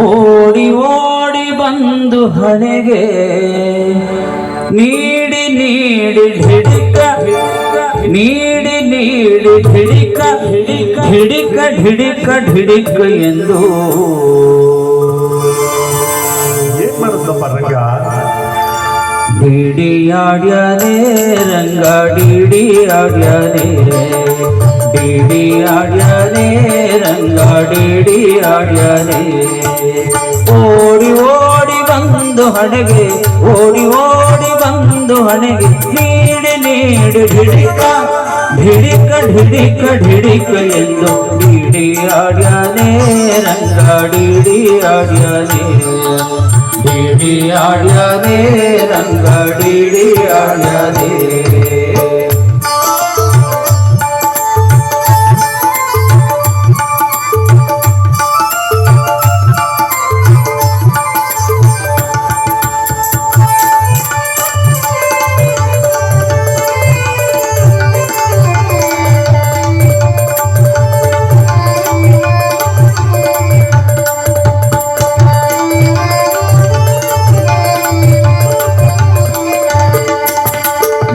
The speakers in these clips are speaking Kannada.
ಓಡಿ ಓಡಿ ಬಂದು ಹಣೆಗೆ ನೀಡಿ ನೀಡಿ ಢಿಡಿಕ ನೀಡಿ ನೀಡಿ ಢಿಡಿಕ ಢಿಡಿಕ ಢಿಡಿಕ ಢಿಡಿಕ ಎಂದು ಏನ್ ಮಾಡುತ್ತಪ್ಪ ರಂಗ? ಡಿಡಿ ಆಡ್ಯಾನೆ ರಂಗ ಡಿಡಿ ಆಡ್ಯಾನೆ ಡಿಡಿ ಆಡ್ಯಾನೆ ರಂಗ ಡಿಡಿ ಆಡ್ಯಾನೆ ಓಡಿ ಓಡಿ ಬಂದು ಹಣೆಗೆ ಓಡಿ ಓಡಿ ಬಂದು ಹಣೆಗೆ ನೀಡಿ ನೀಡಿ ಢಿಡಿಕ ಢಿಡಿಕ ಢಿಡಿಕ ಢಿಡಿಕ ಎಂದು ಡಿಡಿ ಆಡ್ಯಾನೆ ರಂಗ ಡಿಡಿ ಆಡ್ಯಾನೆ ಡಿಡಿ ಆಡ್ಯಾನೆ ರಂಗ ಡಿಡಿ ಆಡ್ಯಾನೆ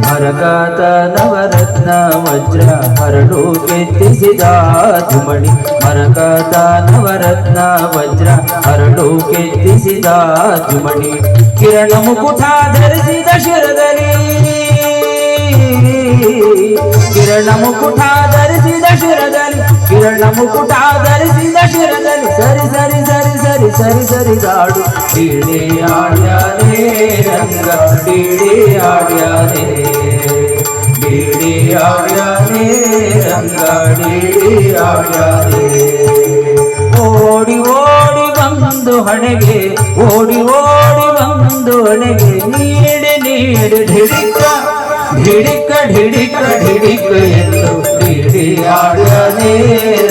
ಮರಕಾತ ನವರತ್ನ ವಜ್ರ ಹರಳು ಕೆತ್ತಿಸಿದ ಧುಮಡಿ ಮರಕಾತ ನವರತ್ನ ವಜ್ರ ಹರಳು ಕೆತ್ತಿಸಿದ ಧುಮಡಿ ಕಿರಣ ಮುಕುಟ ಧರಿಸಿದ ಶಿರದಲ್ಲಿ ಕಿರಣ ಮುಕುಟ ಧರಿಸಿದ ಶಿರದಲ್ಲಿ ಕಿರಣ ಮುಕುಟ ಧರಿಸಿದ ಶಿರದಲ್ಲಿ ಸರಿ ಸರಿ ಸರಿ ಸರಿ ಸರಿ ಸರಿದಾಡು ಡಿಡಿ ಆಡ್ಯಾನೆ ರಂಗ ಡಿಡಿ ಆಡ್ಯಾನೆ ಡಿಡಿ ಆಡ್ಯಾನೆ ರಂಗ ಡಿಡಿ ಆಡ್ಯಾನೆ ಓಡಿ ಓಡಿ ಬಂದು ಹಣೆಗೆ ಓಡಿ ಓಡಿ ಬಂದು ಹಣೆಗೆ ನೀಡಿ ನೀಡಿ ಢಿಡಿಕ ಢಿಡಿಕ ಢಿಡಿಕ ಢಿಡಿಕ ಎಂದು ಡಿಡಿ ಆಡ್ಯಾನೆ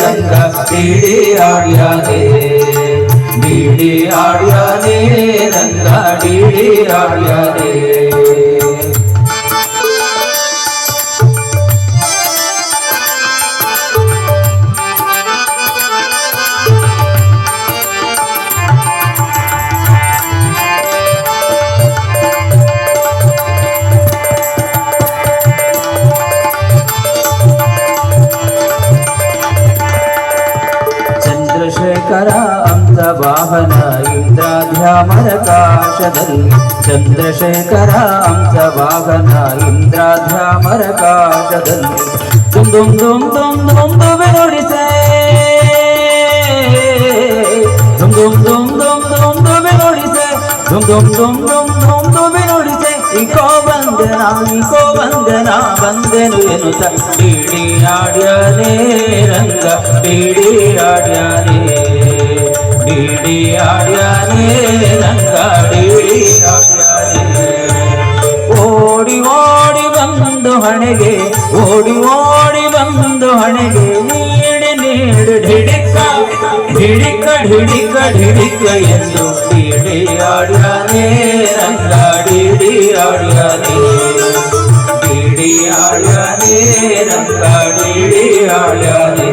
ರಂಗ ಡಿಡಿ ಆಡ್ಯಾನೆ ಡಿಡಿ ಆಡ್ಯಾನೆ ರಂಗ ಡಿಡಿ ಆಡ್ಯಾನೆ ಚಂದ್ರಶೇಖರ ಅಂತ ವಾಹನ ಇಂದ್ರಾಧ್ಯಾಮರಕಾಶದಲ್ಲಿ ಚಂದ್ರಶೇಖರ ಅಂತ ವಾಹನ ಇಂದ್ರಾಧ್ಯಾಮರಕಾಶದಲ್ಲಿ ದುಮ್ ದುಮ್ ದುಮ್ ದುಮ್ ದುಮ್ ನುಡಿಸೆ ದುಮ್ ದುಮ್ ದುಮ್ ದುಮ್ ದುಮ್ ದುಮ್ ನುಡಿಸೆ ದುಮ್ ದುಮ್ ದುಮ್ ದುಮ್ ದುಮ್ ದುಮ್ ನುಡಿಸೆ ಇಕೋ ವಂದನ ಬಂದೆನು ಎನ್ನುತ್ತ ಡಿಡಿ ಆಡ್ಯಾನೆ ರಂಗ ಡಿಡಿ ಆಡ್ಯಾನೆ ಡಿಡಿ ಆಡ್ಯಾನೆ ರಂಗ ಡಿಡಿ ಆಡ್ಯಾನೆ ಓಡಿ ಓಡಿ ಬಂದು ಹಣೆಗೆ ಓಡಿ ಓಡಿ ಬಂದು ಹಣೆಗೆ ನೀಡಿ ನೀಡಿ ಢಿಡಿಕ ಢಿಡಿಕ ಢಿಡಿಕ ಢಿಡಿಕ ಎಂದು ಡಿಡಿ ಆಡ್ಯಾನೆ ರಂಗ ಡಿಡಿ ಆಡ್ಯಾನೆ ಡಿಡಿ ಆಡ್ಯಾನೆ ರಂಗ ಡಿಡಿ ಆಡ್ಯಾನೆ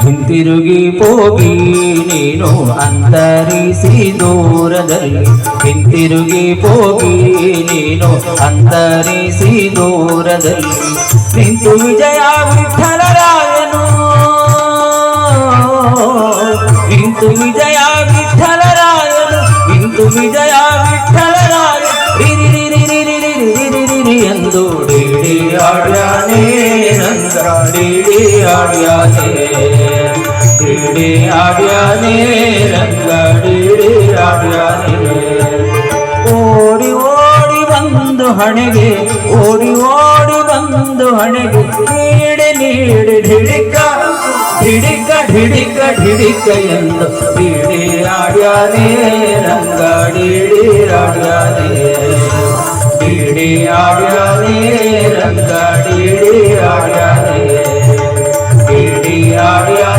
ಹಿಂತಿರುಗಿ ಹೋಗಿ ನೀನು ಅಂತರಿಸಿ ದೂರದಲ್ಲಿ ಹಿಂತಿರುಗಿ ಹೋಗಿ ನೀನು ಅಂತರಿಸಿ ದೂರದಲ್ಲಿ ನಿಂತು ವಿಜಯ ವಿಠಲರಾಯನು ನಿಂತು ವಿಜಯ ವಿಠಲರಾಯನು ನಿಂತು ವಿಜಯ ವಿಠಲರಾಯ ಎಂದು ಡಿಡಿ ಆಡ್ಯಾನೆ ರಂಗ ಡಿಡಿ ಆಡ್ಯಾನೆ ಡಿಡಿ ಆಡ್ಯಾನೆ ರಂಗ ಡಿಡಿ ಆಡ್ಯಾನೆ ಓಡಿ ಓಡಿ ಬಂದು ಹಣೆಗೆ ಓಡಿ ಓಡಿ ಬಂದು ಹಣೆಗೆ ನೀಡಿ ನೀಡಿ ಢಿಡಿಕ ಢಿಡಿಕ ಢಿಡಿಕ ಢಿಡಿಕ ಎಂದು ಡಿಡಿ ಆಡ್ಯಾನೆ ರಂಗ ಡಿಡಿ ಆಡ್ಯಾನೆ ಡಿಡಿ ಆಡ್ಯಾನೆ ರಂಗ ಡಿಡಿ ಆಡ್ಯಾನೆ ಡಿಡಿ ಆಡ್ಯಾನೆ